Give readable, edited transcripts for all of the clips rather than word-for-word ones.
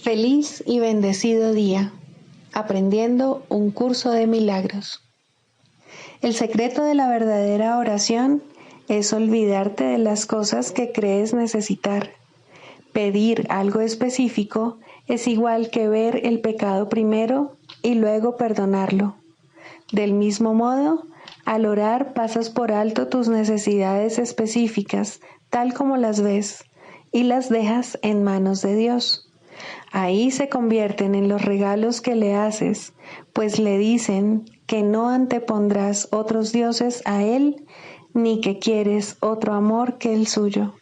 Feliz y bendecido día, aprendiendo un curso de milagros. El secreto de la verdadera oración es olvidarte de las cosas que crees necesitar. Pedir algo específico es igual que ver el pecado primero y luego perdonarlo. Del mismo modo, al orar pasas por alto tus necesidades específicas, tal como las ves, y las dejas en manos de Dios. Ahí se convierten en los regalos que le haces, pues le dicen que no antepondrás otros dioses a Él, ni que quieres otro amor que el suyo.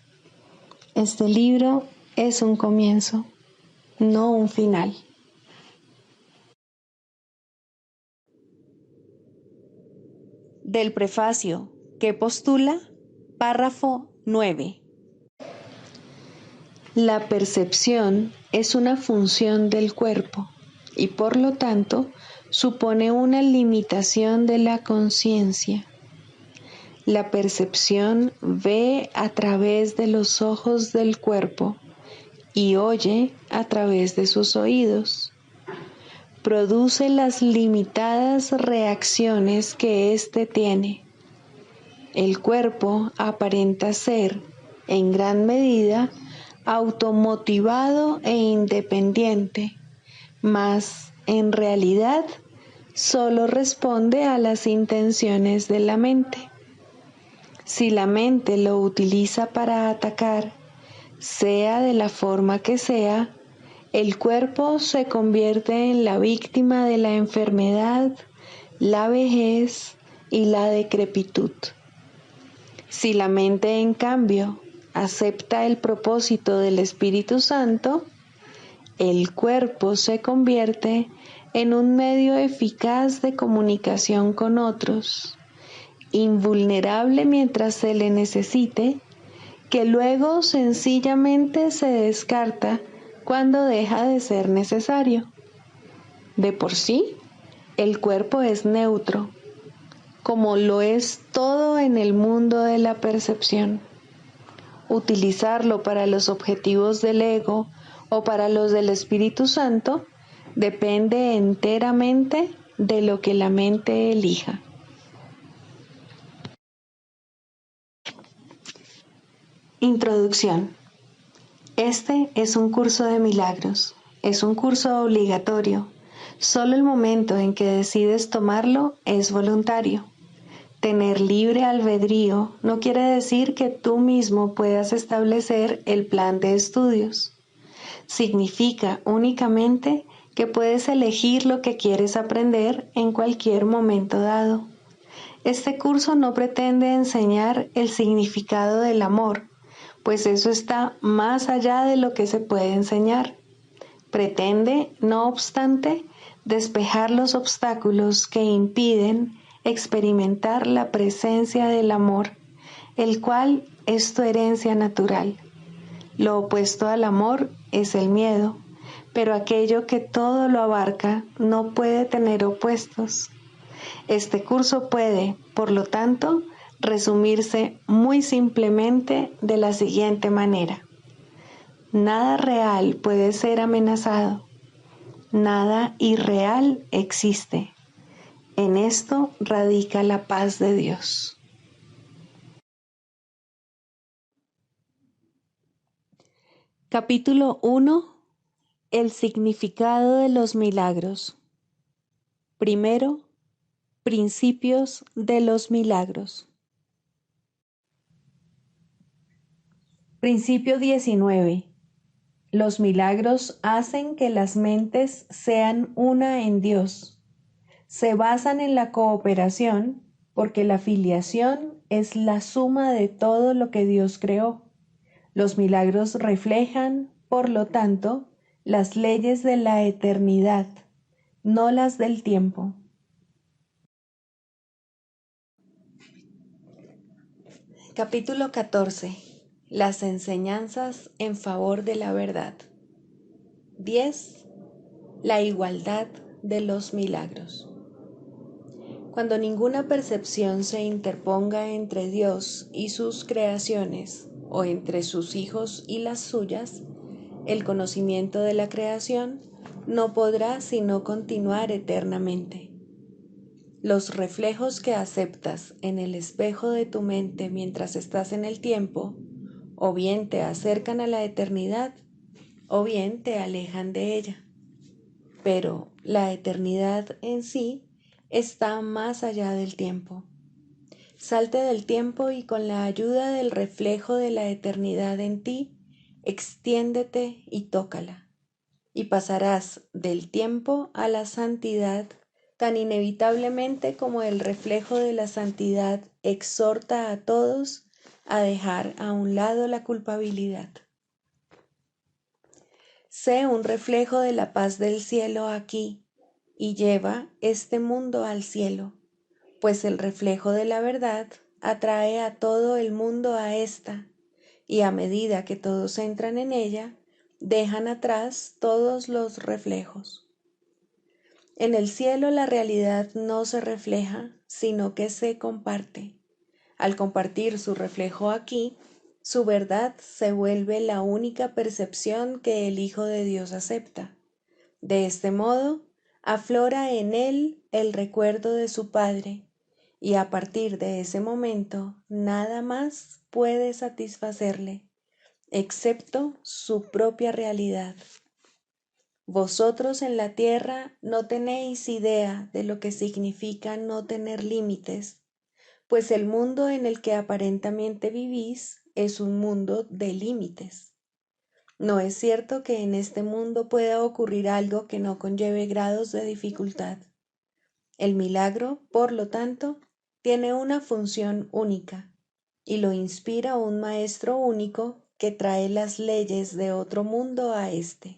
Este libro es un comienzo, no un final. Del prefacio que postula, párrafo 9. La percepción es una función del cuerpo y por lo tanto supone una limitación de la conciencia. La percepción ve a través de los ojos del cuerpo y oye a través de sus oídos. Produce las limitadas reacciones que éste tiene. El cuerpo aparenta ser, en gran medida, automotivado e independiente, mas en realidad solo responde a las intenciones de la mente. Si la mente lo utiliza para atacar, sea de la forma que sea, el cuerpo se convierte en la víctima de la enfermedad, la vejez y la decrepitud. Si la mente, en cambio, acepta el propósito del Espíritu Santo, el cuerpo se convierte en un medio eficaz de comunicación con otros, invulnerable mientras se le necesite, que luego sencillamente se descarta cuando deja de ser necesario. De por sí, el cuerpo es neutro, como lo es todo en el mundo de la percepción. Utilizarlo para los objetivos del ego o para los del Espíritu Santo depende enteramente de lo que la mente elija. Introducción. Este es un curso de milagros. Es un curso obligatorio. Solo el momento en que decides tomarlo es voluntario. Tener libre albedrío no quiere decir que tú mismo puedas establecer el plan de estudios. Significa únicamente que puedes elegir lo que quieres aprender en cualquier momento dado. Este curso no pretende enseñar el significado del amor, pues eso está más allá de lo que se puede enseñar. Pretende, no obstante, despejar los obstáculos que impiden experimentar la presencia del amor, el cual es tu herencia natural. Lo opuesto al amor es el miedo, pero aquello que todo lo abarca no puede tener opuestos. Este curso puede, por lo tanto, resumirse muy simplemente de la siguiente manera. Nada real puede ser amenazado. Nada irreal existe. En esto radica la paz de Dios. Capítulo 1. El significado de los milagros. Primero, principios de los milagros. Principio 19. Los milagros hacen que las mentes sean una en Dios. Se basan en la cooperación porque la filiación es la suma de todo lo que Dios creó. Los milagros reflejan, por lo tanto, las leyes de la eternidad, no las del tiempo. Capítulo 14. Las enseñanzas en favor de la verdad. 10. La igualdad de los milagros. Cuando ninguna percepción se interponga entre Dios y sus creaciones, o entre sus hijos y las suyas, el conocimiento de la creación no podrá sino continuar eternamente. Los reflejos que aceptas en el espejo de tu mente mientras estás en el tiempo, o bien te acercan a la eternidad, o bien te alejan de ella. Pero la eternidad en sí está más allá del tiempo. Salte del tiempo y con la ayuda del reflejo de la eternidad en ti, extiéndete y tócala, y pasarás del tiempo a la santidad tan inevitablemente como el reflejo de la santidad exhorta a todos a dejar a un lado la culpabilidad. Sé un reflejo de la paz del cielo aquí y lleva este mundo al cielo, pues el reflejo de la verdad atrae a todo el mundo a esta, y a medida que todos entran en ella, dejan atrás todos los reflejos. En el cielo la realidad no se refleja, sino que se comparte. Al compartir su reflejo aquí, su verdad se vuelve la única percepción que el Hijo de Dios acepta. De este modo, aflora en él el recuerdo de su Padre, y a partir de ese momento nada más puede satisfacerle, excepto su propia realidad. Vosotros en la tierra no tenéis idea de lo que significa no tener límites, pues el mundo en el que aparentemente vivís es un mundo de límites. No es cierto que en este mundo pueda ocurrir algo que no conlleve grados de dificultad. El milagro, por lo tanto, tiene una función única, y lo inspira un maestro único que trae las leyes de otro mundo a este.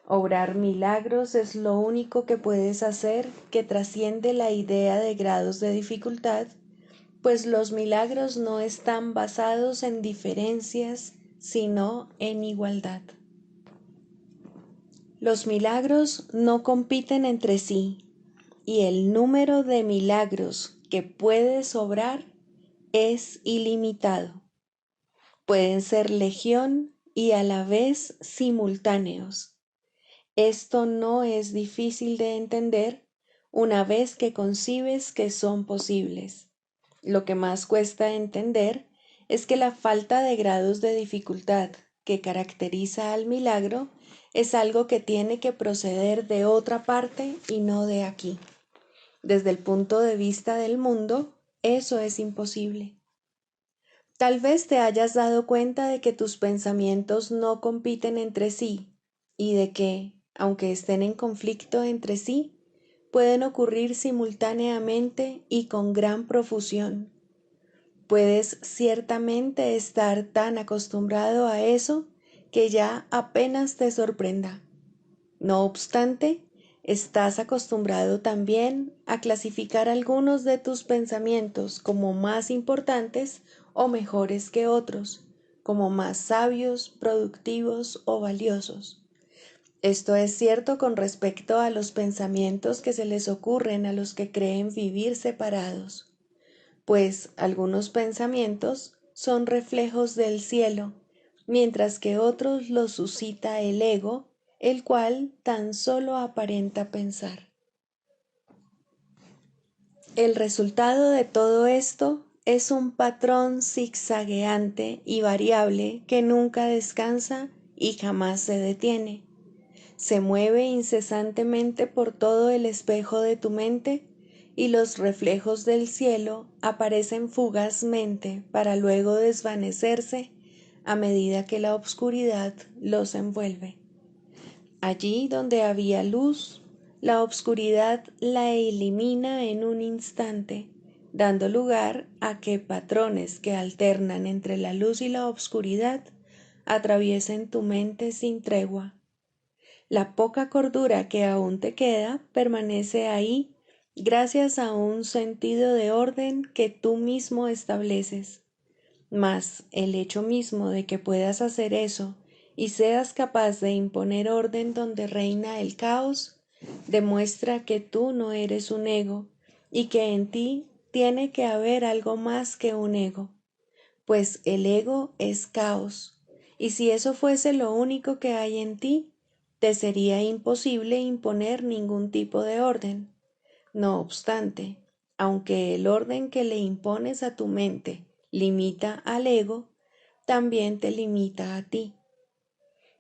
Obrar milagros es lo único que puedes hacer que trasciende la idea de grados de dificultad, pues los milagros no están basados en diferencias, sino en igualdad. Los milagros no compiten entre sí, y el número de milagros que puedes obrar es ilimitado. Pueden ser legión y a la vez simultáneos. Esto no es difícil de entender una vez que concibes que son posibles. Lo que más cuesta entender es que la falta de grados de dificultad que caracteriza al milagro es algo que tiene que proceder de otra parte y no de aquí. Desde el punto de vista del mundo, eso es imposible. Tal vez te hayas dado cuenta de que tus pensamientos no compiten entre sí y de que, aunque estén en conflicto entre sí, pueden ocurrir simultáneamente y con gran profusión. Puedes ciertamente estar tan acostumbrado a eso que ya apenas te sorprenda. No obstante, estás acostumbrado también a clasificar algunos de tus pensamientos como más importantes o mejores que otros, como más sabios, productivos o valiosos. Esto es cierto con respecto a los pensamientos que se les ocurren a los que creen vivir separados, pues algunos pensamientos son reflejos del cielo, mientras que otros los suscita el ego, el cual tan solo aparenta pensar. El resultado de todo esto es un patrón zigzagueante y variable que nunca descansa y jamás se detiene. Se mueve incesantemente por todo el espejo de tu mente y los reflejos del cielo aparecen fugazmente para luego desvanecerse a medida que la obscuridad los envuelve. Allí donde había luz, la obscuridad la elimina en un instante, dando lugar a que patrones que alternan entre la luz y la obscuridad atraviesen tu mente sin tregua. La poca cordura que aún te queda permanece ahí gracias a un sentido de orden que tú mismo estableces. Mas el hecho mismo de que puedas hacer eso y seas capaz de imponer orden donde reina el caos, demuestra que tú no eres un ego y que en ti tiene que haber algo más que un ego, pues el ego es caos Y si eso fuese lo único que hay en ti, te sería imposible imponer ningún tipo de orden. No obstante, aunque el orden que le impones a tu mente limita al ego, también te limita a ti.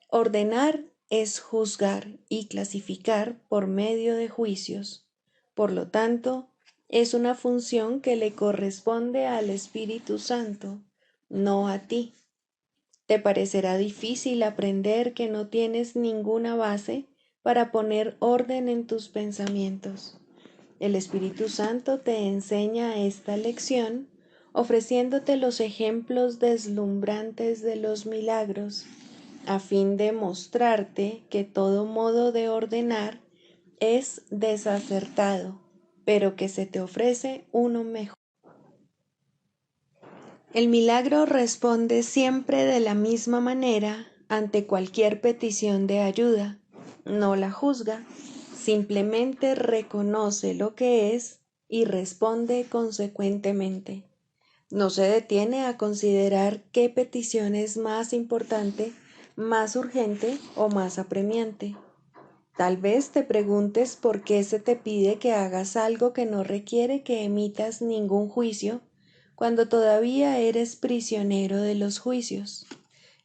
Ordenar es juzgar y clasificar por medio de juicios. Por lo tanto, es una función que le corresponde al Espíritu Santo, no a ti. Te parecerá difícil aprender que no tienes ninguna base para poner orden en tus pensamientos. El Espíritu Santo te enseña esta lección ofreciéndote los ejemplos deslumbrantes de los milagros, a fin de mostrarte que todo modo de ordenar es desacertado, pero que se te ofrece uno mejor. El milagro responde siempre de la misma manera ante cualquier petición de ayuda. No la juzga, simplemente reconoce lo que es y responde consecuentemente. No se detiene a considerar qué petición es más importante, más urgente o más apremiante. Tal vez te preguntes por qué se te pide que hagas algo que no requiere que emitas ningún juicio cuando todavía eres prisionero de los juicios.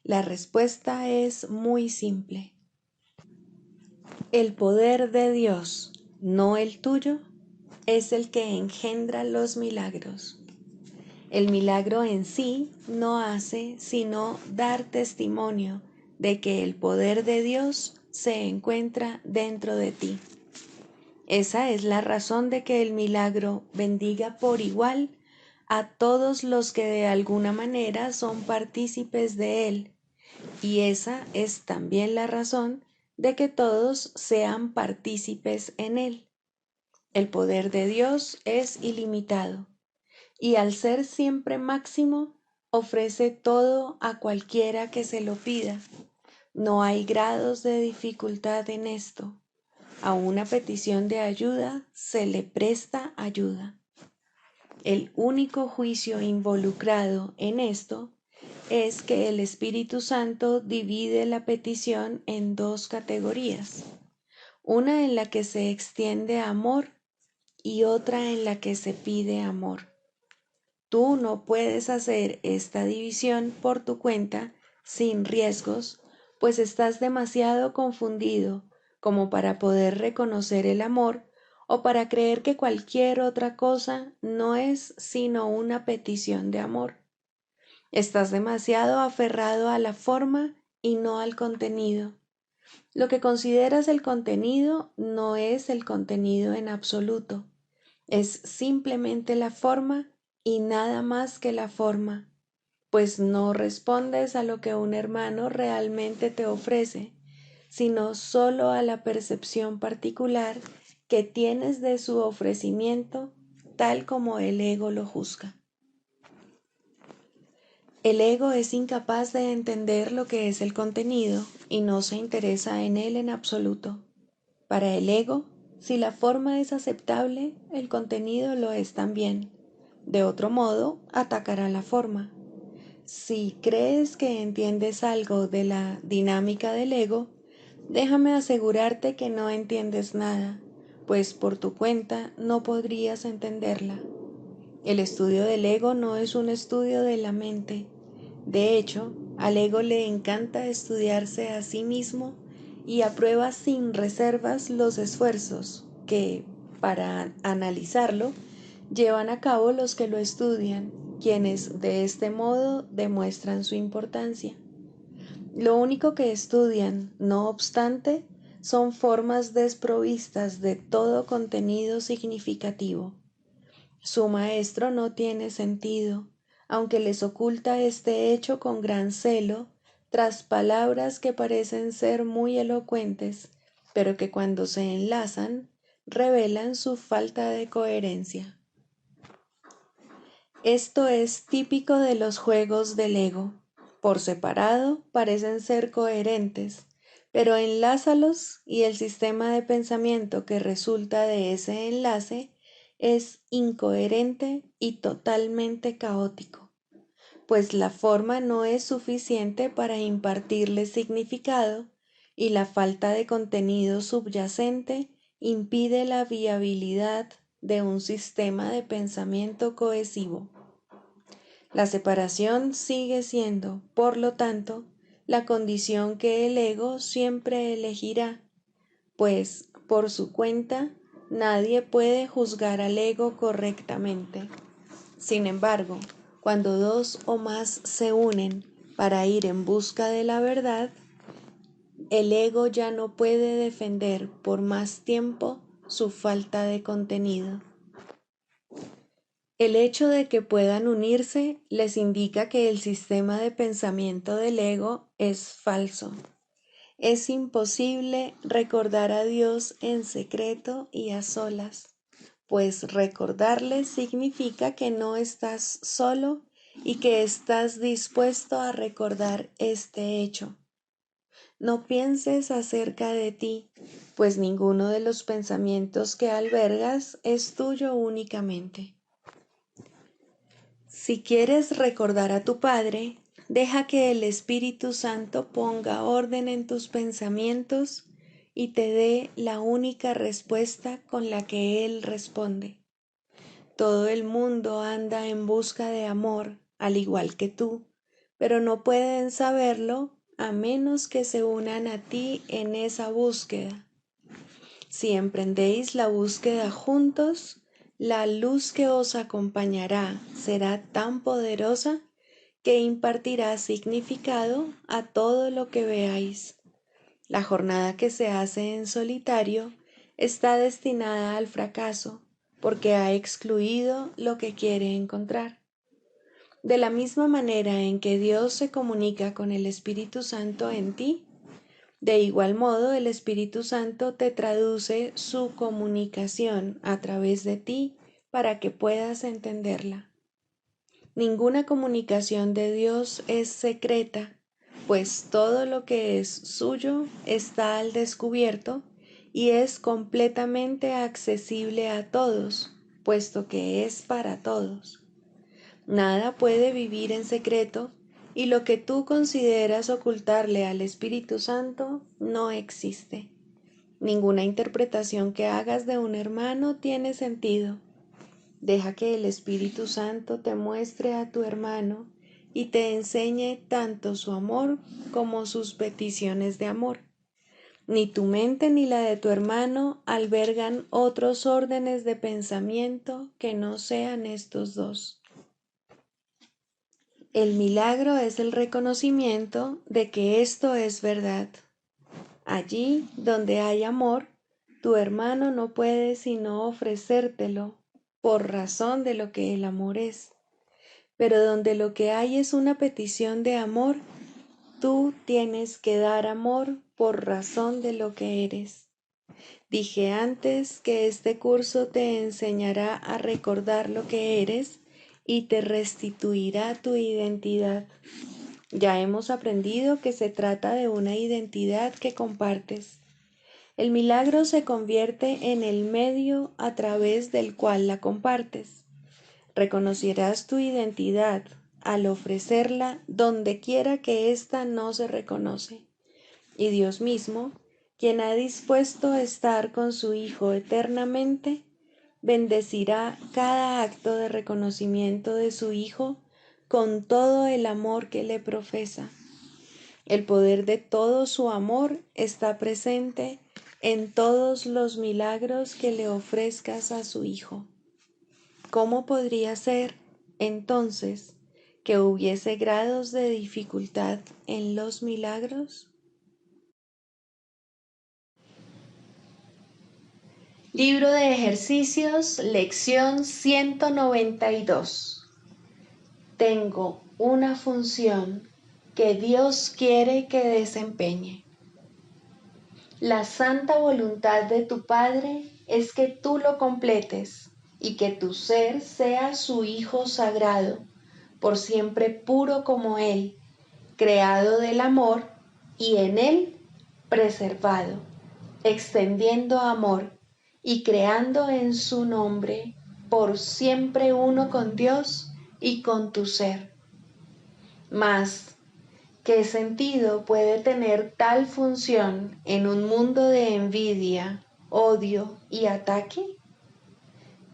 La respuesta es muy simple. El poder de Dios, no el tuyo, es el que engendra los milagros. El milagro en sí no hace sino dar testimonio de que el poder de Dios se encuentra dentro de ti. Esa es la razón de que el milagro bendiga por igual a todos los que de alguna manera son partícipes de él, y esa es también la razón de que todos sean partícipes en él. El poder de Dios es ilimitado, y al ser siempre máximo, ofrece todo a cualquiera que se lo pida. No hay grados de dificultad en esto. A una petición de ayuda se le presta ayuda. El único juicio involucrado en esto es que el Espíritu Santo divide la petición en dos categorías, una en la que se extiende amor y otra en la que se pide amor. Tú no puedes hacer esta división por tu cuenta sin riesgos, pues estás demasiado confundido como para poder reconocer el amor o para creer que cualquier otra cosa no es sino una petición de amor. Estás demasiado aferrado a la forma y no al contenido. Lo que consideras el contenido no es el contenido en absoluto, es simplemente la forma y nada más que la forma, pues no respondes a lo que un hermano realmente te ofrece, sino solo a la percepción particular que tienes de su ofrecimiento, tal como el ego lo juzga. El ego es incapaz de entender lo que es el contenido y no se interesa en él en absoluto. Para el ego, si la forma es aceptable, el contenido lo es también. De otro modo, atacará la forma. Si crees que entiendes algo de la dinámica del ego, déjame asegurarte que no entiendes nada, pues por tu cuenta no podrías entenderla. El estudio del ego no es un estudio de la mente. De hecho, al ego le encanta estudiarse a sí mismo y aprueba sin reservas los esfuerzos que, para analizarlo, llevan a cabo los que lo estudian, quienes de este modo demuestran su importancia. Lo único que estudian, no obstante, son formas desprovistas de todo contenido significativo. Su maestro no tiene sentido, aunque les oculta este hecho con gran celo, tras palabras que parecen ser muy elocuentes, pero que cuando se enlazan, revelan su falta de coherencia. Esto es típico de los juegos del ego. Por separado parecen ser coherentes, pero enlázalos y el sistema de pensamiento que resulta de ese enlace es incoherente y totalmente caótico. pues la forma no es suficiente para impartirle significado y la falta de contenido subyacente impide la viabilidad de un sistema de pensamiento cohesivo. La separación sigue siendo, por lo tanto, la condición que el ego siempre elegirá, pues, por su cuenta, nadie puede juzgar al ego correctamente. Sin embargo, cuando dos o más se unen para ir en busca de la verdad, el ego ya no puede defender por más tiempo su falta de contenido. El hecho de que puedan unirse les indica que el sistema de pensamiento del ego es falso. Es imposible recordar a Dios en secreto y a solas, pues recordarle significa que no estás solo y que estás dispuesto a recordar este hecho. No pienses acerca de ti, pues ninguno de los pensamientos que albergas es tuyo únicamente. Si quieres recordar a tu Padre, deja que el Espíritu Santo ponga orden en tus pensamientos y te dé la única respuesta con la que Él responde. Todo el mundo anda en busca de amor, al igual que tú, pero no pueden saberlo a menos que se unan a ti en esa búsqueda. Si emprendéis la búsqueda juntos, la luz que os acompañará será tan poderosa que impartirá significado a todo lo que veáis. La jornada que se hace en solitario está destinada al fracaso porque ha excluido lo que quiere encontrar. De la misma manera en que Dios se comunica con el Espíritu Santo en ti, de igual modo, el Espíritu Santo te traduce su comunicación a través de ti para que puedas entenderla. Ninguna comunicación de Dios es secreta, pues todo lo que es suyo está al descubierto y es completamente accesible a todos, puesto que es para todos. Nada puede vivir en secreto, y lo que tú consideras ocultarle al Espíritu Santo no existe. Ninguna interpretación que hagas de un hermano tiene sentido. Deja que el Espíritu Santo te muestre a tu hermano y te enseñe tanto su amor como sus peticiones de amor. Ni tu mente ni la de tu hermano albergan otros órdenes de pensamiento que no sean estos dos. El milagro es el reconocimiento de que esto es verdad. Allí donde hay amor, tu hermano no puede sino ofrecértelo por razón de lo que el amor es. Pero donde lo que hay es una petición de amor, tú tienes que dar amor por razón de lo que eres. Dije antes que este curso te enseñará a recordar lo que eres y te restituirá tu identidad. Ya hemos aprendido que se trata de una identidad que compartes. El milagro se convierte en el medio a través del cual la compartes. Reconocerás tu identidad al ofrecerla donde quiera que ésta no se reconoce. Y Dios mismo, quien ha dispuesto a estar con su Hijo eternamente, bendecirá cada acto de reconocimiento de su Hijo con todo el amor que le profesa. El poder de todo su amor está presente en todos los milagros que le ofrezcas a su Hijo. ¿Cómo podría ser, entonces, que hubiese grados de dificultad en los milagros? Libro de ejercicios, lección 192. Tengo una función que Dios quiere que desempeñe. La santa voluntad de tu Padre es que tú lo completes y que tu ser sea su Hijo sagrado, por siempre puro como Él, creado del amor y en Él preservado, extendiendo amor y creando en su nombre por siempre uno con Dios y con tu ser. Mas, ¿qué sentido puede tener tal función en un mundo de envidia, odio y ataque?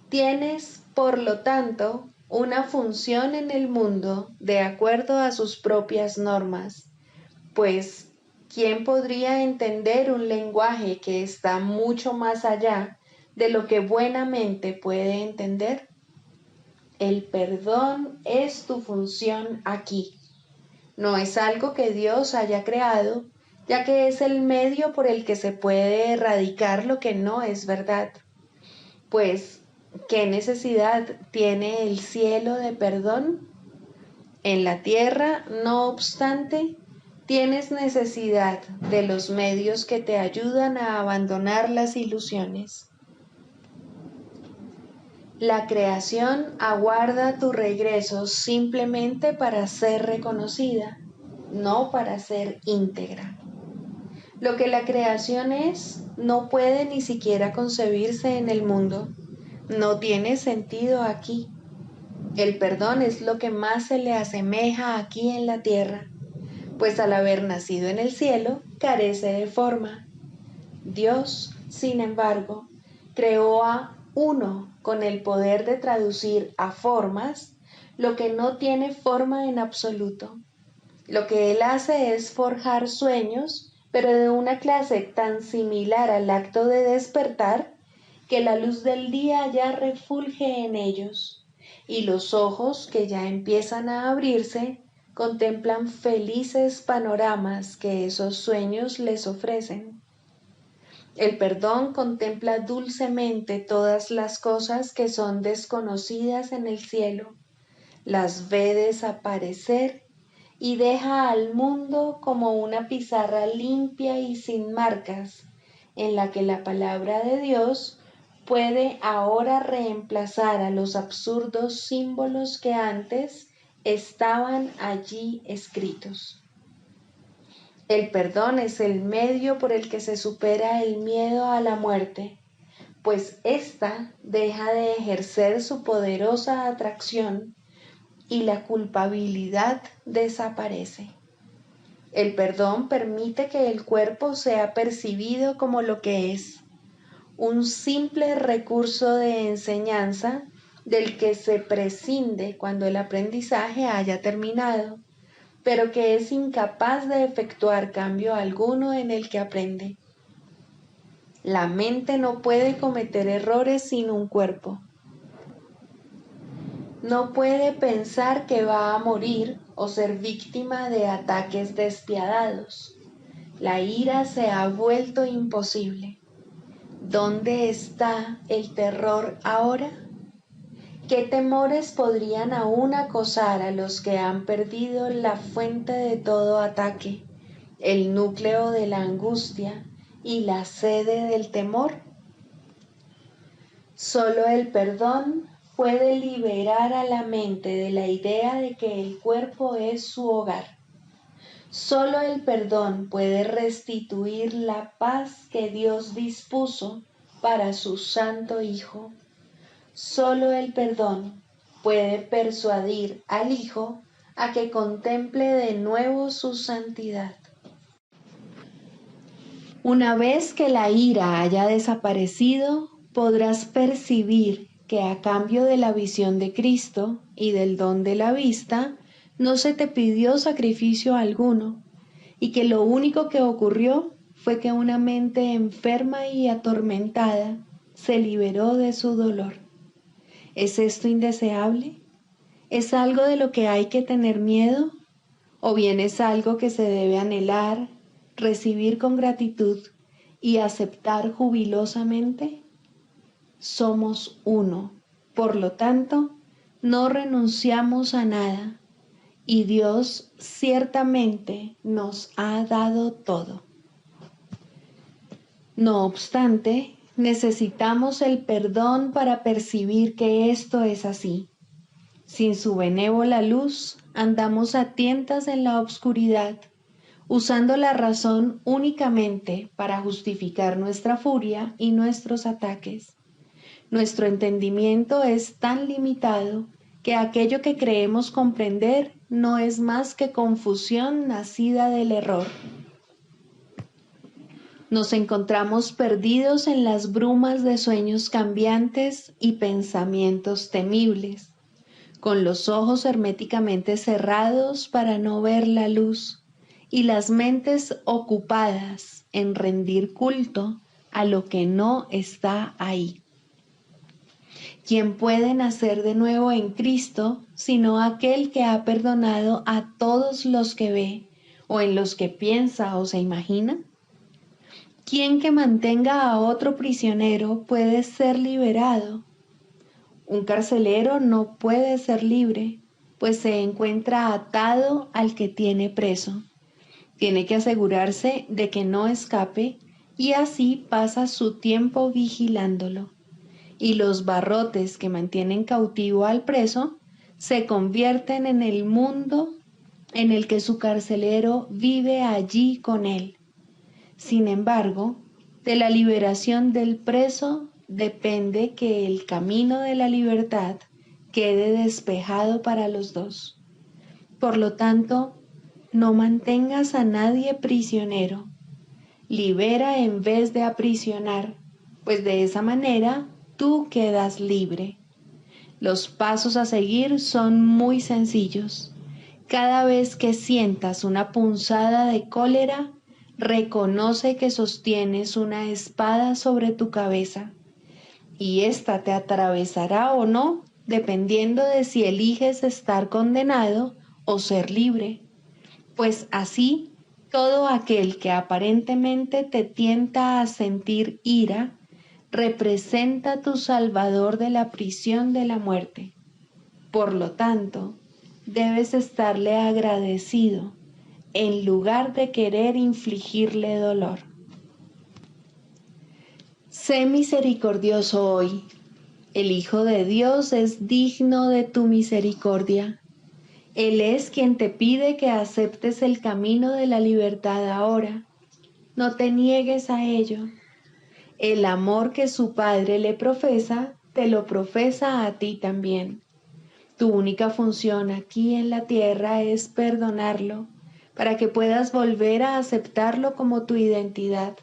Tienes, por lo tanto, una función en el mundo de acuerdo a sus propias normas, pues ¿quién podría entender un lenguaje que está mucho más allá de lo que buenamente puede entender? El perdón es tu función aquí. No es algo que Dios haya creado, ya que es el medio por el que se puede erradicar lo que no es verdad. Pues, ¿qué necesidad tiene el cielo de perdón? En la tierra, no obstante, tienes necesidad de los medios que te ayudan a abandonar las ilusiones. La creación aguarda tu regreso simplemente para ser reconocida, no para ser íntegra. Lo que la creación es no puede ni siquiera concebirse en el mundo, no tiene sentido aquí. El perdón es lo que más se le asemeja aquí en la tierra, pues al haber nacido en el cielo, carece de forma. Dios, sin embargo, creó a uno con el poder de traducir a formas lo que no tiene forma en absoluto. Lo que Él hace es forjar sueños, pero de una clase tan similar al acto de despertar, que la luz del día ya refulge en ellos, y los ojos que ya empiezan a abrirse contemplan felices panoramas que esos sueños les ofrecen. El perdón contempla dulcemente todas las cosas que son desconocidas en el cielo, las ve desaparecer y deja al mundo como una pizarra limpia y sin marcas, en la que la palabra de Dios puede ahora reemplazar a los absurdos símbolos que antes estaban allí escritos. El perdón es el medio por el que se supera el miedo a la muerte, pues ésta deja de ejercer su poderosa atracción y la culpabilidad desaparece. El perdón permite que el cuerpo sea percibido como lo que es, un simple recurso de enseñanza del que se prescinde cuando el aprendizaje haya terminado, pero que es incapaz de efectuar cambio alguno en el que aprende. La mente no puede cometer errores sin un cuerpo. No puede pensar que va a morir o ser víctima de ataques despiadados. La ira se ha vuelto imposible. ¿Dónde está el terror ahora? ¿Qué temores podrían aún acosar a los que han perdido la fuente de todo ataque, el núcleo de la angustia y la sede del temor? Solo el perdón puede liberar a la mente de la idea de que el cuerpo es su hogar. Solo el perdón puede restituir la paz que Dios dispuso para su Santo Hijo. Solo el perdón puede persuadir al Hijo a que contemple de nuevo su santidad. Una vez que la ira haya desaparecido, podrás percibir que a cambio de la visión de Cristo y del don de la vista, no se te pidió sacrificio alguno, y que lo único que ocurrió fue que una mente enferma y atormentada se liberó de su dolor. ¿Es esto indeseable? ¿Es algo de lo que hay que tener miedo? ¿O bien es algo que se debe anhelar, recibir con gratitud y aceptar jubilosamente? Somos uno, por lo tanto, no renunciamos a nada, y Dios ciertamente nos ha dado todo. No obstante, necesitamos el perdón para percibir que esto es así. Sin su benévola luz, andamos a tientas en la oscuridad, usando la razón únicamente para justificar nuestra furia y nuestros ataques. Nuestro entendimiento es tan limitado que aquello que creemos comprender no es más que confusión nacida del error. Nos encontramos perdidos en las brumas de sueños cambiantes y pensamientos temibles, con los ojos herméticamente cerrados para no ver la luz y las mentes ocupadas en rendir culto a lo que no está ahí. ¿Quién puede nacer de nuevo en Cristo sino aquel que ha perdonado a todos los que ve o en los que piensa o se imagina? ¿Quién que mantenga a otro prisionero puede ser liberado? Un carcelero no puede ser libre, pues se encuentra atado al que tiene preso. Tiene que asegurarse de que no escape y así pasa su tiempo vigilándolo. Y los barrotes que mantienen cautivo al preso se convierten en el mundo en el que su carcelero vive allí con él. Sin embargo, de la liberación del preso depende que el camino de la libertad quede despejado para los dos. Por lo tanto, no mantengas a nadie prisionero. Libera en vez de aprisionar, pues de esa manera tú quedas libre. Los pasos a seguir son muy sencillos. Cada vez que sientas una punzada de cólera, reconoce que sostienes una espada sobre tu cabeza y ésta te atravesará o no, dependiendo de si eliges estar condenado o ser libre. Pues así, todo aquel que aparentemente te tienta a sentir ira, representa a tu Salvador de la prisión de la muerte. Por lo tanto, debes estarle agradecido en lugar de querer infligirle dolor. Sé misericordioso hoy. El Hijo de Dios es digno de tu misericordia. Él es quien te pide que aceptes el camino de la libertad ahora. No te niegues a ello. El amor que su Padre le profesa, te lo profesa a ti también. Tu única función aquí en la tierra es perdonarlo, para que puedas volver a aceptarlo como tu identidad.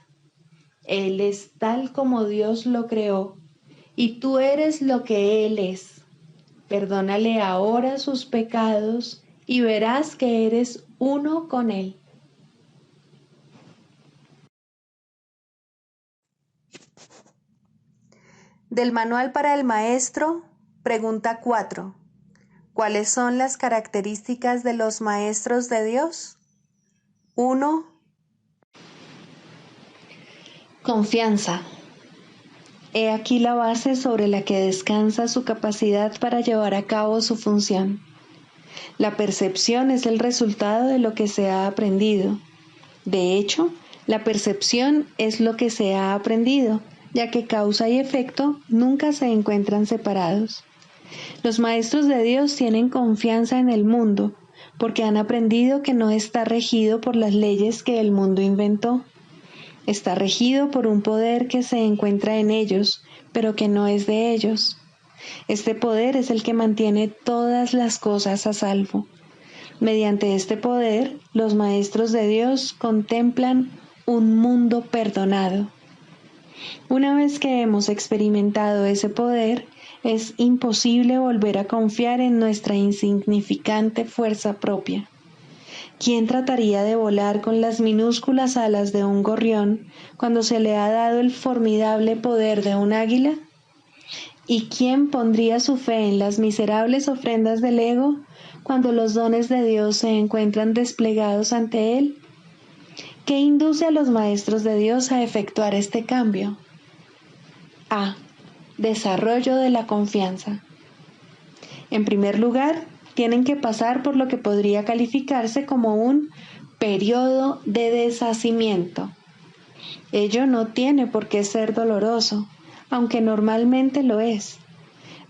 Él es tal como Dios lo creó, y tú eres lo que Él es. Perdónale ahora sus pecados y verás que eres uno con Él. Del Manual para el Maestro, pregunta 4. ¿Cuáles son las características de los maestros de Dios? 1. Confianza. He aquí la base sobre la que descansa su capacidad para llevar a cabo su función. La percepción es el resultado de lo que se ha aprendido. De hecho, la percepción es lo que se ha aprendido, ya que causa y efecto nunca se encuentran separados. Los maestros de Dios tienen confianza en el mundo, porque han aprendido que no está regido por las leyes que el mundo inventó. Está regido por un poder que se encuentra en ellos, pero que no es de ellos. Este poder es el que mantiene todas las cosas a salvo. Mediante este poder, los maestros de Dios contemplan un mundo perdonado. Una vez que hemos experimentado ese poder, es imposible volver a confiar en nuestra insignificante fuerza propia. ¿Quién trataría de volar con las minúsculas alas de un gorrión cuando se le ha dado el formidable poder de un águila? ¿Y quién pondría su fe en las miserables ofrendas del ego cuando los dones de Dios se encuentran desplegados ante él? ¿Qué induce a los maestros de Dios a efectuar este cambio? A. Desarrollo de la confianza. En primer lugar, tienen que pasar por lo que podría calificarse como un periodo de deshacimiento. Ello no tiene por qué ser doloroso, aunque normalmente lo es.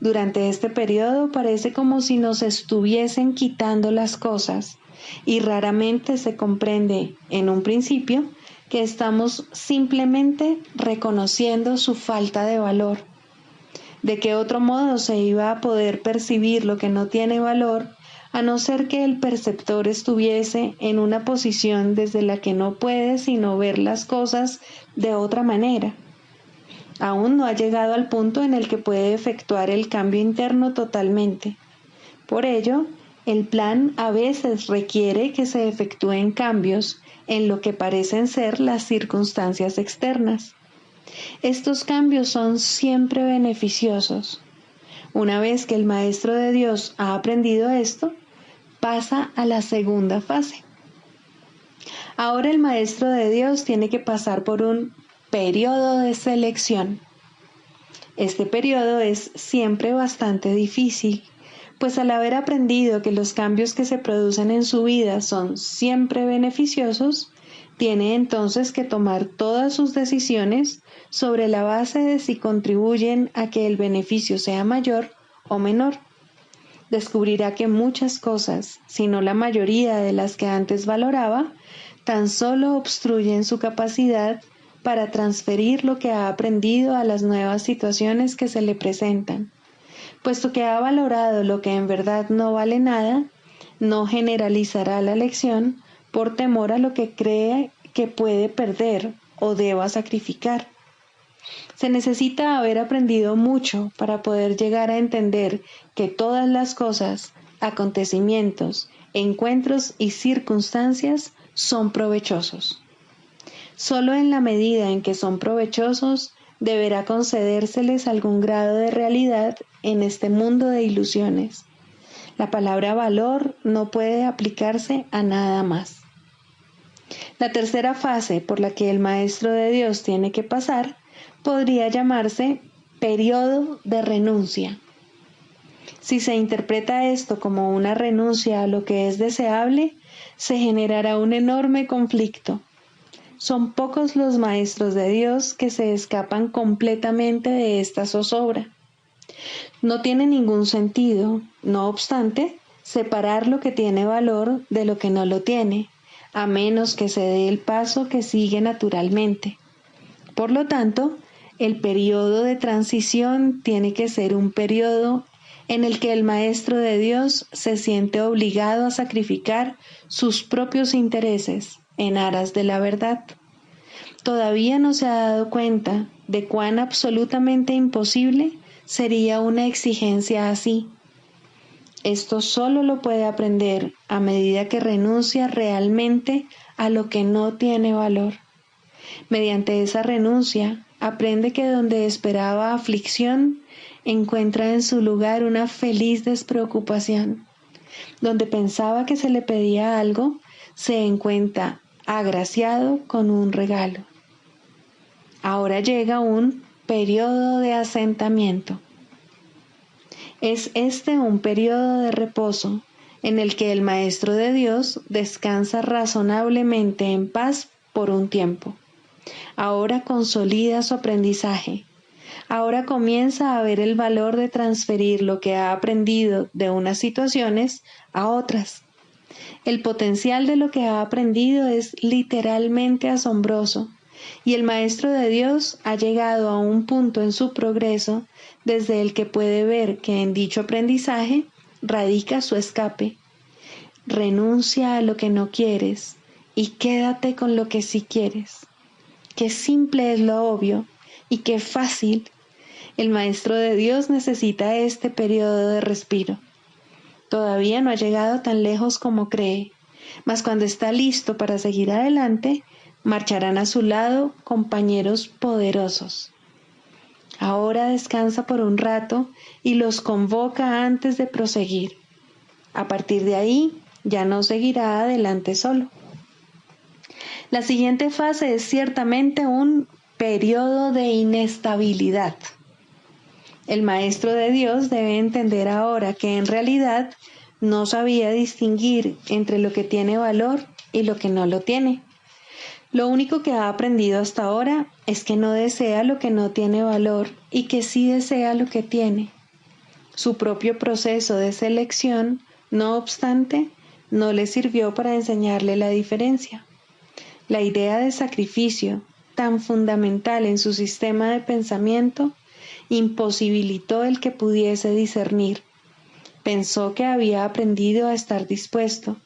Durante este periodo parece como si nos estuviesen quitando las cosas, y raramente se comprende, en un principio, que estamos simplemente reconociendo su falta de valor. ¿De qué otro modo se iba a poder percibir lo que no tiene valor a no ser que el perceptor estuviese en una posición desde la que no puede sino ver las cosas de otra manera. Aún no ha llegado al punto en el que puede efectuar el cambio interno totalmente. Por ello, el plan a veces requiere que se efectúen cambios en lo que parecen ser las circunstancias externas. Estos cambios son siempre beneficiosos. Una vez que el Maestro de Dios ha aprendido esto, pasa a la segunda fase. Ahora el Maestro de Dios tiene que pasar por un periodo de selección. Este periodo es siempre bastante difícil, pues al haber aprendido que los cambios que se producen en su vida son siempre beneficiosos, tiene entonces que tomar todas sus decisiones sobre la base de si contribuyen a que el beneficio sea mayor o menor. Descubrirá que muchas cosas, si no la mayoría de las que antes valoraba, tan solo obstruyen su capacidad para transferir lo que ha aprendido a las nuevas situaciones que se le presentan. Puesto que ha valorado lo que en verdad no vale nada, no generalizará la lección por temor a lo que cree que puede perder o deba sacrificar. Se necesita haber aprendido mucho para poder llegar a entender que todas las cosas, acontecimientos, encuentros y circunstancias son provechosos. Solo en la medida en que son provechosos, deberá concedérseles algún grado de realidad en este mundo de ilusiones. La palabra valor no puede aplicarse a nada más. La tercera fase por la que el Maestro de Dios tiene que pasar podría llamarse periodo de renuncia. Si se interpreta esto como una renuncia a lo que es deseable, se generará un enorme conflicto. Son pocos los maestros de Dios que se escapan completamente de esta zozobra. No tiene ningún sentido, no obstante, separar lo que tiene valor de lo que no lo tiene, a menos que se dé el paso que sigue naturalmente. Por lo tanto, el periodo de transición tiene que ser un periodo en el que el Maestro de Dios se siente obligado a sacrificar sus propios intereses en aras de la verdad. Todavía no se ha dado cuenta de cuán absolutamente imposible sería una exigencia así. Esto solo lo puede aprender a medida que renuncia realmente a lo que no tiene valor. Mediante esa renuncia, aprende que donde esperaba aflicción, encuentra en su lugar una feliz despreocupación. Donde pensaba que se le pedía algo, se encuentra agraciado con un regalo. Ahora llega un periodo de asentamiento. Es este un periodo de reposo en el que el Maestro de Dios descansa razonablemente en paz por un tiempo. Ahora consolida su aprendizaje. Ahora comienza a ver el valor de transferir lo que ha aprendido de unas situaciones a otras. El potencial de lo que ha aprendido es literalmente asombroso, y el Maestro de Dios ha llegado a un punto en su progreso desde el que puede ver que en dicho aprendizaje radica su escape. Renuncia a lo que no quieres y quédate con lo que sí quieres. Qué simple es lo obvio y qué fácil. El Maestro de Dios necesita este periodo de respiro. Todavía no ha llegado tan lejos como cree, mas cuando está listo para seguir adelante, marcharán a su lado compañeros poderosos. Ahora descansa por un rato y los convoca antes de proseguir. A partir de ahí, ya no seguirá adelante solo. La siguiente fase es ciertamente un periodo de inestabilidad. El Maestro de Dios debe entender ahora que en realidad no sabía distinguir entre lo que tiene valor y lo que no lo tiene. Lo único que ha aprendido hasta ahora es que no desea lo que no tiene valor y que sí desea lo que tiene. Su propio proceso de selección, no obstante, no le sirvió para enseñarle la diferencia. La idea de sacrificio, tan fundamental en su sistema de pensamiento, imposibilitó el que pudiese discernir. Pensó que había aprendido a estar dispuesto,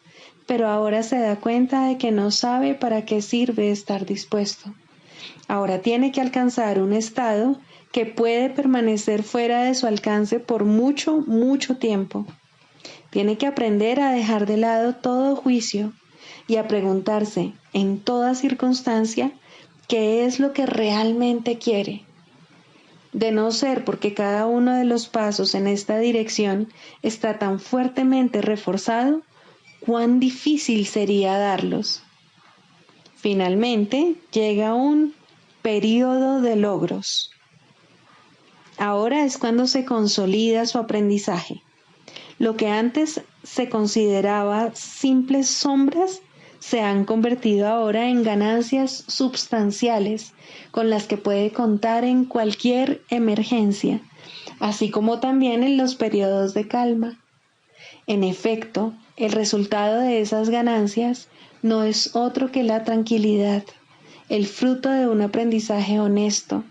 pero ahora se da cuenta de que no sabe para qué sirve estar dispuesto. Ahora tiene que alcanzar un estado que puede permanecer fuera de su alcance por mucho, mucho tiempo. Tiene que aprender a dejar de lado todo juicio y a preguntarse en toda circunstancia qué es lo que realmente quiere. De no ser porque cada uno de los pasos en esta dirección está tan fuertemente reforzado, cuán difícil sería darlos. Finalmente llega un período de logros. Ahora es cuando se consolida su aprendizaje. Lo que antes se consideraba simples sombras se han convertido ahora en ganancias substanciales con las que puede contar en cualquier emergencia, así como también en los periodos de calma. En efecto, el resultado de esas ganancias no es otro que la tranquilidad, el fruto de un aprendizaje honesto,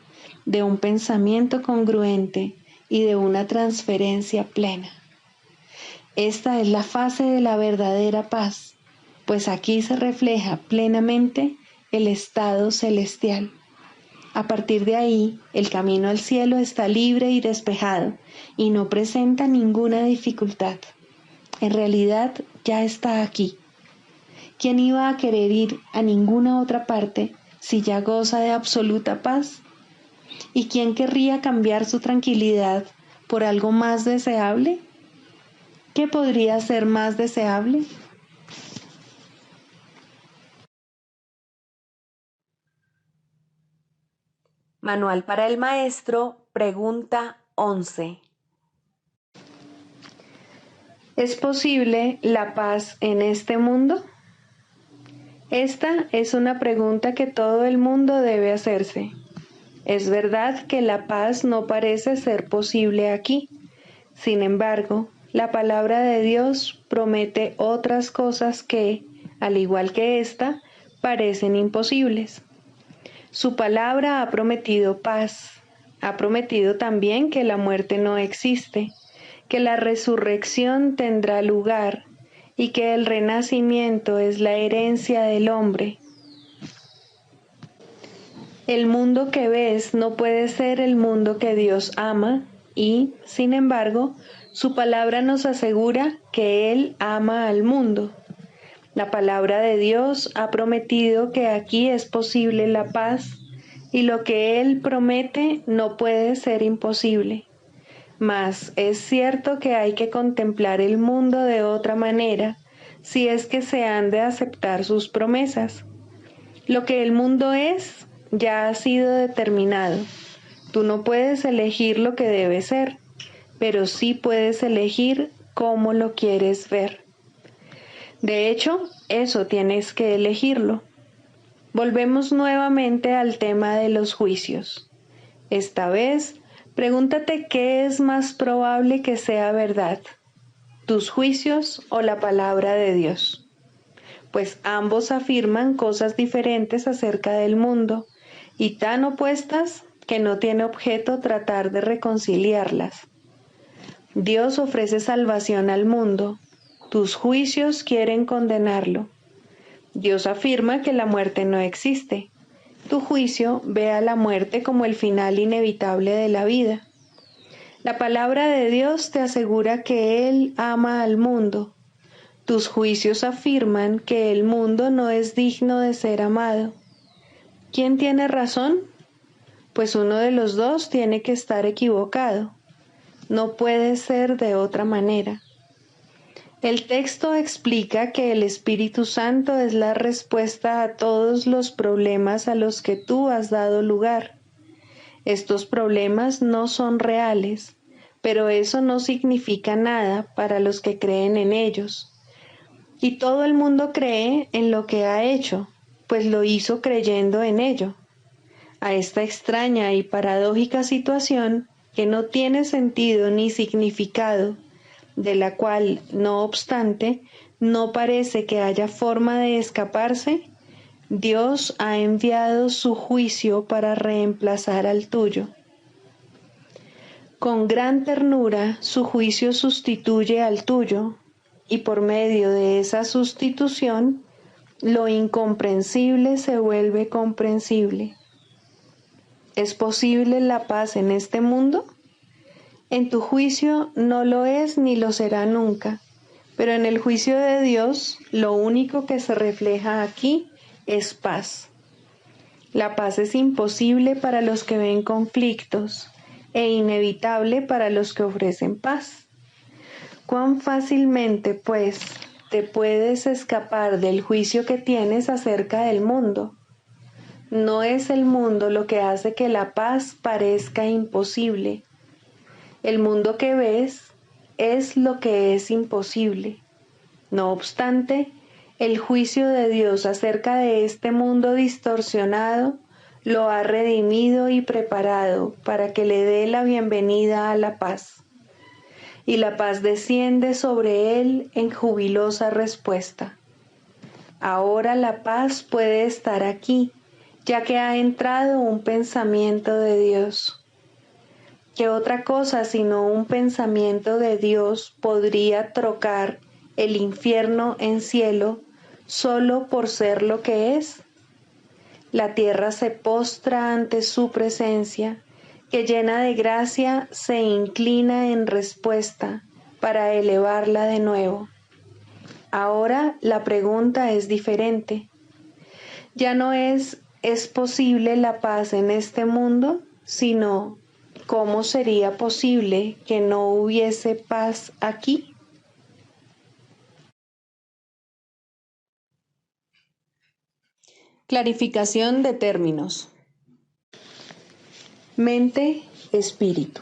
de un pensamiento congruente y de una transferencia plena. Esta es la fase de la verdadera paz, pues aquí se refleja plenamente el estado celestial. A partir de ahí, el camino al cielo está libre y despejado y no presenta ninguna dificultad. En realidad ya está aquí. ¿Quién iba a querer ir a ninguna otra parte si ya goza de absoluta paz? ¿Y quién querría cambiar su tranquilidad por algo más deseable? ¿Qué podría ser más deseable? Manual para el maestro, pregunta 11. ¿Es posible la paz en este mundo? Esta es una pregunta que todo el mundo debe hacerse. Es verdad que la paz no parece ser posible aquí. Sin embargo, la palabra de Dios promete otras cosas que, al igual que esta, parecen imposibles. Su palabra ha prometido paz, ha prometido también que la muerte no existe, que la resurrección tendrá lugar y que el renacimiento es la herencia del hombre. El mundo que ves no puede ser el mundo que Dios ama y, sin embargo, su palabra nos asegura que Él ama al mundo. La palabra de Dios ha prometido que aquí es posible la paz y lo que Él promete no puede ser imposible. Mas es cierto que hay que contemplar el mundo de otra manera si es que se han de aceptar sus promesas. Lo que el mundo es ya ha sido determinado. Tú no puedes elegir lo que debe ser, pero sí puedes elegir cómo lo quieres ver. De hecho, eso tienes que elegirlo. Volvemos nuevamente al tema de los juicios. Esta vez, pregúntate qué es más probable que sea verdad, tus juicios o la palabra de Dios. Pues ambos afirman cosas diferentes acerca del mundo y tan opuestas que no tiene objeto tratar de reconciliarlas. Dios ofrece salvación al mundo. Tus juicios quieren condenarlo. Dios afirma que la muerte no existe. Tu juicio ve a la muerte como el final inevitable de la vida. La palabra de Dios te asegura que Él ama al mundo. Tus juicios afirman que el mundo no es digno de ser amado. ¿Quién tiene razón? Pues uno de los dos tiene que estar equivocado. No puede ser de otra manera. El texto explica que el Espíritu Santo es la respuesta a todos los problemas a los que tú has dado lugar. Estos problemas no son reales, pero eso no significa nada para los que creen en ellos. Y todo el mundo cree en lo que ha hecho, pues lo hizo creyendo en ello. A esta extraña y paradójica situación, que no tiene sentido ni significado, de la cual, no obstante, no parece que haya forma de escaparse, Dios ha enviado su juicio para reemplazar al tuyo. Con gran ternura su juicio sustituye al tuyo, y por medio de esa sustitución, lo incomprensible se vuelve comprensible. ¿Es posible la paz en este mundo? En tu juicio no lo es ni lo será nunca, pero en el juicio de Dios lo único que se refleja aquí es paz. La paz es imposible para los que ven conflictos e inevitable para los que ofrecen paz. ¿Cuán fácilmente, pues, te puedes escapar del juicio que tienes acerca del mundo? No es el mundo lo que hace que la paz parezca imposible. El mundo que ves es lo que es imposible. No obstante, el juicio de Dios acerca de este mundo distorsionado lo ha redimido y preparado para que le dé la bienvenida a la paz. Y la paz desciende sobre él en jubilosa respuesta. Ahora la paz puede estar aquí, ya que ha entrado un pensamiento de Dios. ¿Qué otra cosa sino un pensamiento de Dios podría trocar el infierno en cielo solo por ser lo que es? La tierra se postra ante su presencia, que llena de gracia se inclina en respuesta para elevarla de nuevo. Ahora la pregunta es diferente. Ya no ¿es posible la paz en este mundo? Sino, ¿cómo sería posible que no hubiese paz aquí? Clarificación de términos. Mente, espíritu.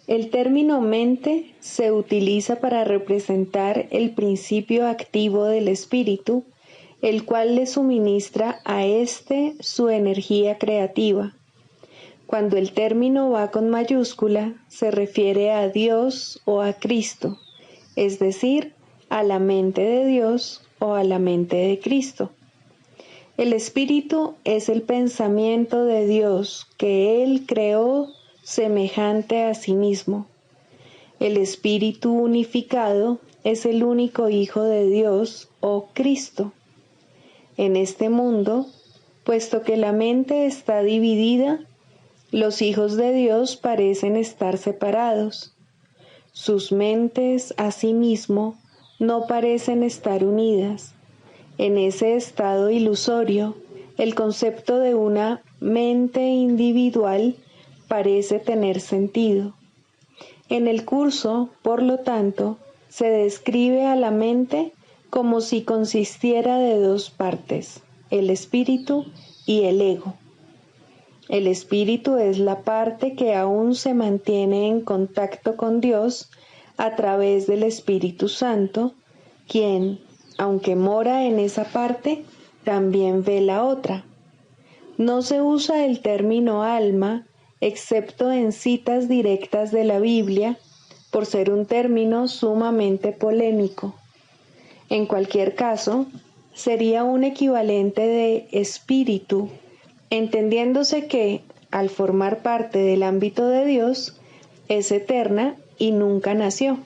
El término mente se utiliza para representar el principio activo del espíritu, el cual le suministra a éste su energía creativa. Cuando el término va con mayúscula, se refiere a Dios o a Cristo, es decir, a la mente de Dios o a la mente de Cristo. El espíritu es el pensamiento de Dios que Él creó semejante a sí mismo. El espíritu unificado es el único Hijo de Dios o Cristo. En este mundo, puesto que la mente está dividida, los hijos de Dios parecen estar separados. Sus mentes, asimismo, no parecen estar unidas. En ese estado ilusorio, el concepto de una mente individual parece tener sentido. En el curso, por lo tanto, se describe a la mente como si consistiera de dos partes, el espíritu y el ego. El espíritu es la parte que aún se mantiene en contacto con Dios a través del Espíritu Santo, quien, aunque mora en esa parte, también ve la otra. No se usa el término alma, excepto en citas directas de la Biblia, por ser un término sumamente polémico. En cualquier caso, sería un equivalente de espíritu, entendiéndose que, al formar parte del ámbito de Dios, es eterna y nunca nació.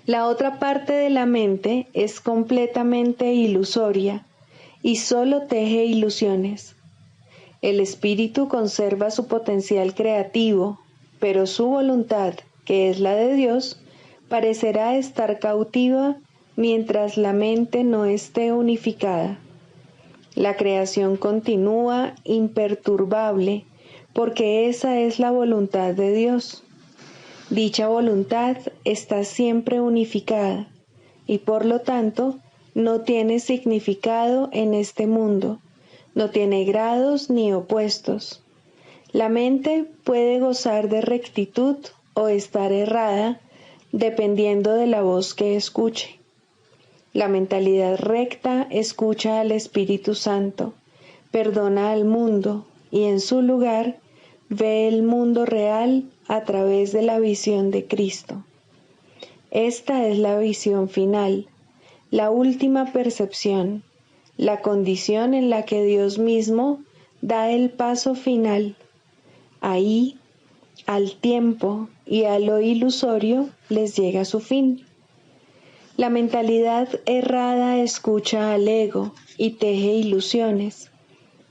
La otra parte de la mente es completamente ilusoria y solo teje ilusiones. El espíritu conserva su potencial creativo, pero su voluntad, que es la de Dios, parecerá estar cautiva mientras la mente no esté unificada. La creación continúa imperturbable porque esa es la voluntad de Dios. Dicha voluntad está siempre unificada y por lo tanto no tiene significado en este mundo, no tiene grados ni opuestos. La mente puede gozar de rectitud o estar errada dependiendo de la voz que escuche. La mentalidad recta escucha al Espíritu Santo, perdona al mundo y en su lugar ve el mundo real a través de la visión de Cristo. Esta es la visión final, la última percepción, la condición en la que Dios mismo da el paso final. Ahí, al tiempo y a lo ilusorio les llega su fin. La mentalidad errada escucha al ego y teje ilusiones,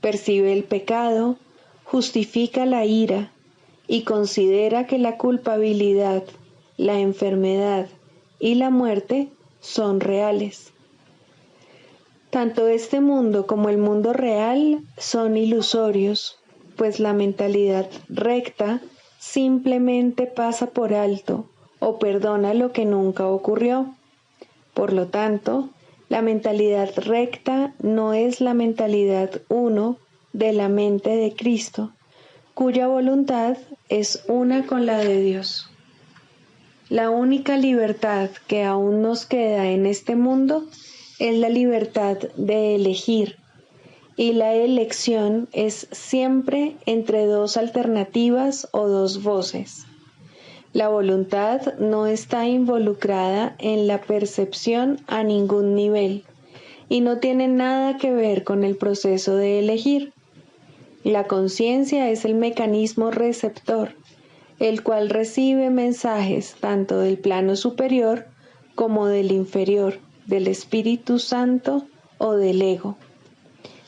percibe el pecado, justifica la ira y considera que la culpabilidad, la enfermedad y la muerte son reales. Tanto este mundo como el mundo real son ilusorios, pues la mentalidad recta simplemente pasa por alto o perdona lo que nunca ocurrió. Por lo tanto, la mentalidad recta no es la mentalidad uno de la mente de Cristo, cuya voluntad es una con la de Dios. La única libertad que aún nos queda en este mundo es la libertad de elegir, y la elección es siempre entre dos alternativas o dos voces. La voluntad no está involucrada en la percepción a ningún nivel y no tiene nada que ver con el proceso de elegir. La conciencia es el mecanismo receptor, el cual recibe mensajes tanto del plano superior como del inferior, del Espíritu Santo o del ego.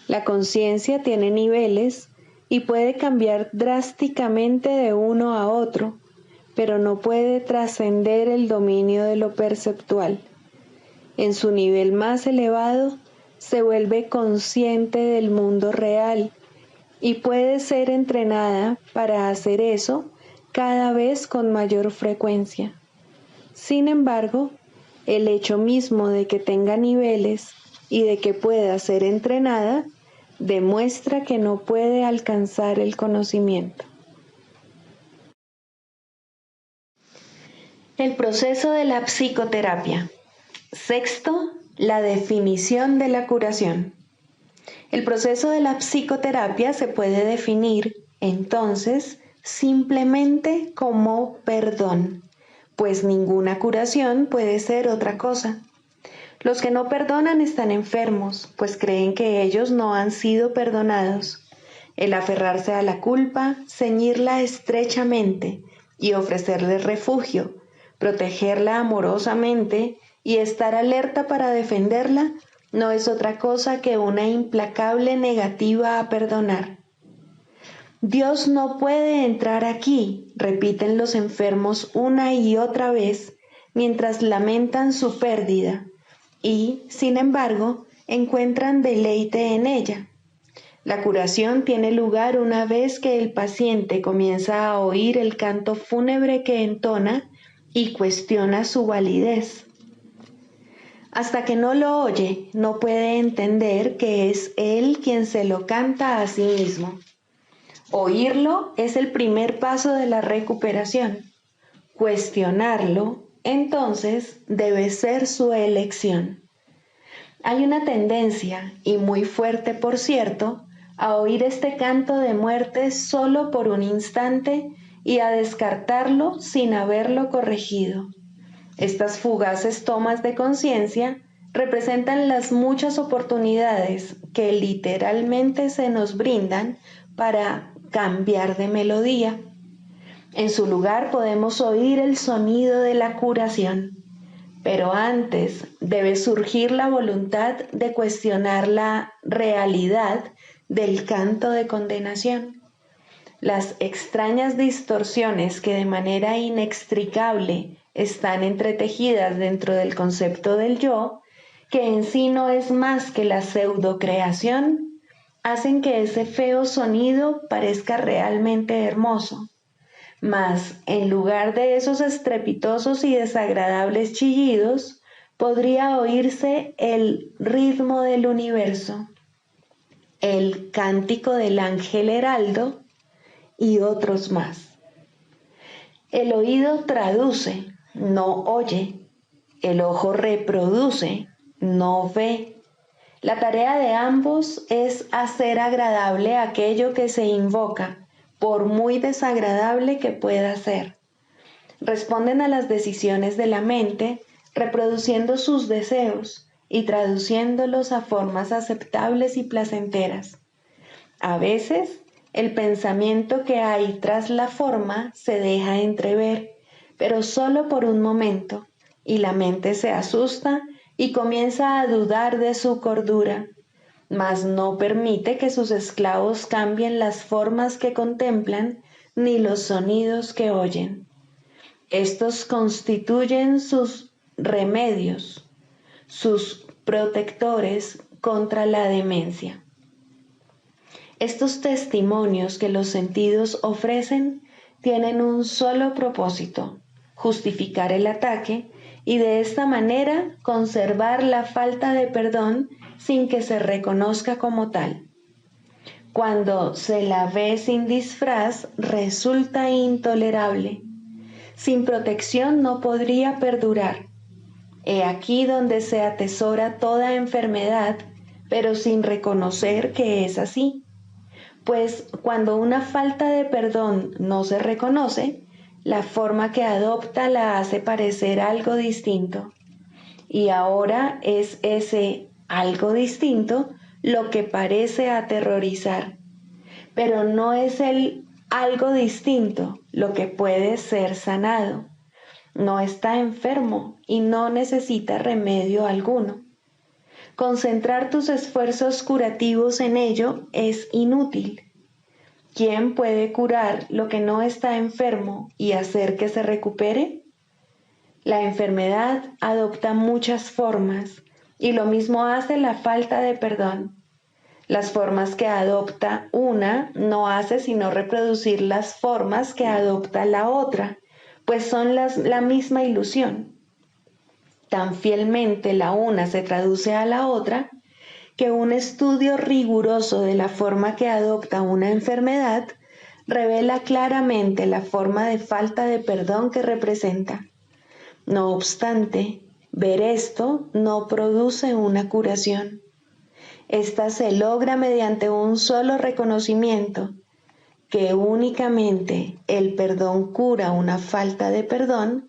La conciencia tiene niveles y puede cambiar drásticamente de uno a otro, pero no puede trascender el dominio de lo perceptual. En su nivel más elevado, se vuelve consciente del mundo real y puede ser entrenada para hacer eso cada vez con mayor frecuencia. Sin embargo, el hecho mismo de que tenga niveles y de que pueda ser entrenada demuestra que no puede alcanzar el conocimiento. El proceso de la psicoterapia. Sexto, la definición de la curación. El proceso de la psicoterapia se puede definir, entonces, simplemente como perdón, pues ninguna curación puede ser otra cosa. Los que no perdonan están enfermos, pues creen que ellos no han sido perdonados. El aferrarse a la culpa, ceñirla estrechamente y ofrecerle refugio, protegerla amorosamente y estar alerta para defenderla, no es otra cosa que una implacable negativa a perdonar. Dios no puede entrar aquí, repiten los enfermos una y otra vez, mientras lamentan su pérdida, y, sin embargo, encuentran deleite en ella. La curación tiene lugar una vez que el paciente comienza a oír el canto fúnebre que entona y cuestiona su validez. Hasta que no lo oye, no puede entender que es él quien se lo canta a sí mismo. Oírlo es el primer paso de la recuperación. Cuestionarlo, entonces, debe ser su elección. Hay una tendencia, y muy fuerte por cierto, a oír este canto de muerte solo por un instante y a descartarlo sin haberlo corregido. Estas fugaces tomas de conciencia representan las muchas oportunidades que literalmente se nos brindan para cambiar de melodía. En su lugar podemos oír el sonido de la curación, pero antes debe surgir la voluntad de cuestionar la realidad del canto de condenación. Las extrañas distorsiones que de manera inextricable están entretejidas dentro del concepto del yo, que en sí no es más que la pseudocreación, hacen que ese feo sonido parezca realmente hermoso. Mas, en lugar de esos estrepitosos y desagradables chillidos, podría oírse el ritmo del universo, el cántico del ángel heraldo y otros más. El oído traduce, no oye. El ojo reproduce, no ve. La tarea de ambos es hacer agradable aquello que se invoca, por muy desagradable que pueda ser. Responden a las decisiones de la mente, reproduciendo sus deseos y traduciéndolos a formas aceptables y placenteras. A veces, El pensamiento que hay tras la forma se deja entrever, pero solo por un momento, y la mente se asusta y comienza a dudar de su cordura, mas no permite que sus esclavos cambien las formas que contemplan ni los sonidos que oyen. Estos constituyen sus remedios, sus protectores contra la demencia. Estos testimonios que los sentidos ofrecen tienen un solo propósito: justificar el ataque y de esta manera conservar la falta de perdón sin que se reconozca como tal. Cuando se la ve sin disfraz, resulta intolerable. Sin protección no podría perdurar. He aquí donde se atesora toda enfermedad, pero sin reconocer que es así. Pues cuando una falta de perdón no se reconoce, la forma que adopta la hace parecer algo distinto. Y ahora es ese algo distinto lo que parece aterrorizar. Pero no es el algo distinto lo que puede ser sanado. No está enfermo y no necesita remedio alguno. Concentrar tus esfuerzos curativos en ello es inútil. ¿Quién puede curar lo que no está enfermo y hacer que se recupere? La enfermedad adopta muchas formas y lo mismo hace la falta de perdón. Las formas que adopta una no hace sino reproducir las formas que adopta la otra, pues son la misma ilusión. Tan fielmente la una se traduce a la otra, que un estudio riguroso de la forma que adopta una enfermedad revela claramente la forma de falta de perdón que representa. No obstante, ver esto no produce una curación. Esta se logra mediante un solo reconocimiento, que únicamente el perdón cura una falta de perdón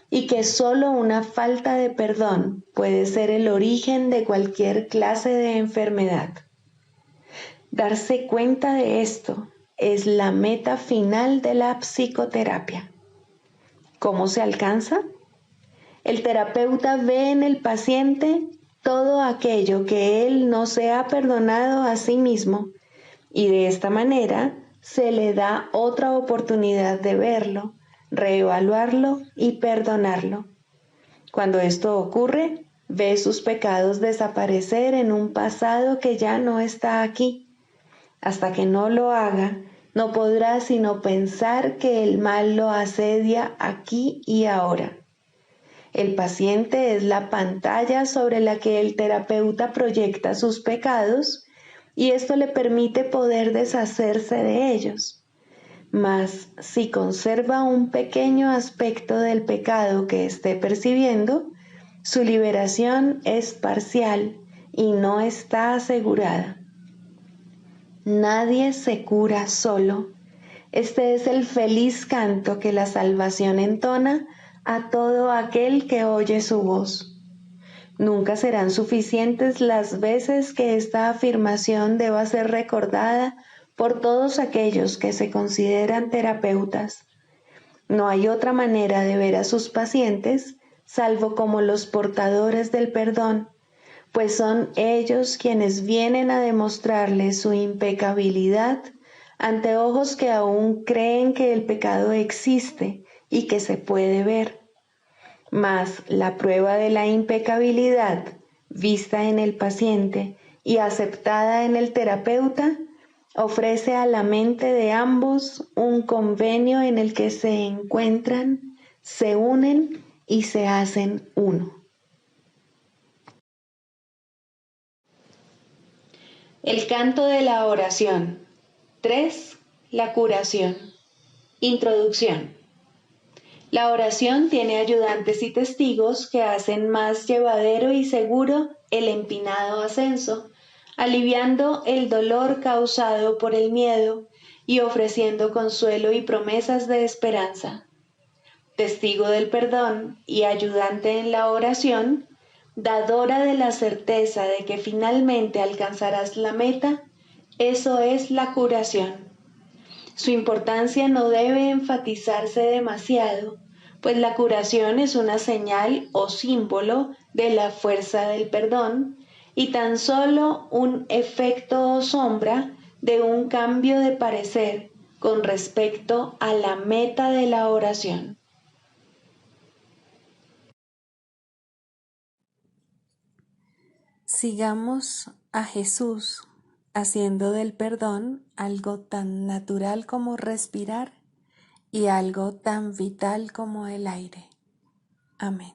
y que solo una falta de perdón puede ser el origen de cualquier clase de enfermedad. Darse cuenta de esto es la meta final de la psicoterapia. ¿Cómo se alcanza? El terapeuta ve en el paciente todo aquello que él no se ha perdonado a sí mismo y de esta manera se le da otra oportunidad de verlo, reevaluarlo y perdonarlo. Cuando esto ocurre, ve sus pecados desaparecer en un pasado que ya no está aquí. Hasta que no lo haga, no podrá sino pensar que el mal lo asedia aquí y ahora. El paciente es la pantalla sobre la que el terapeuta proyecta sus pecados y esto le permite poder deshacerse de ellos. Mas si conserva un pequeño aspecto del pecado que esté percibiendo, su liberación es parcial y no está asegurada. Nadie se cura solo. Este es el feliz canto que la salvación entona a todo aquel que oye su voz. Nunca serán suficientes las veces que esta afirmación deba ser recordada por todos aquellos que se consideran terapeutas. No hay otra manera de ver a sus pacientes salvo como los portadores del perdón, pues son ellos quienes vienen a demostrarles su impecabilidad ante ojos que aún creen que el pecado existe y que se puede ver. Mas la prueba de la impecabilidad, vista en el paciente y aceptada en el terapeuta, ofrece a la mente de ambos un convenio en el que se encuentran, se unen y se hacen uno. El canto de la oración. 3. La curación. Introducción. La oración tiene ayudantes y testigos que hacen más llevadero y seguro el empinado ascenso, aliviando el dolor causado por el miedo y ofreciendo consuelo y promesas de esperanza. Testigo del perdón y ayudante en la oración, dadora de la certeza de que finalmente alcanzarás la meta, eso es la curación. Su importancia no debe enfatizarse demasiado, pues la curación es una señal o símbolo de la fuerza del perdón y tan solo un efecto o sombra de un cambio de parecer con respecto a la meta de la oración. Sigamos a Jesús haciendo del perdón algo tan natural como respirar y algo tan vital como el aire. Amén.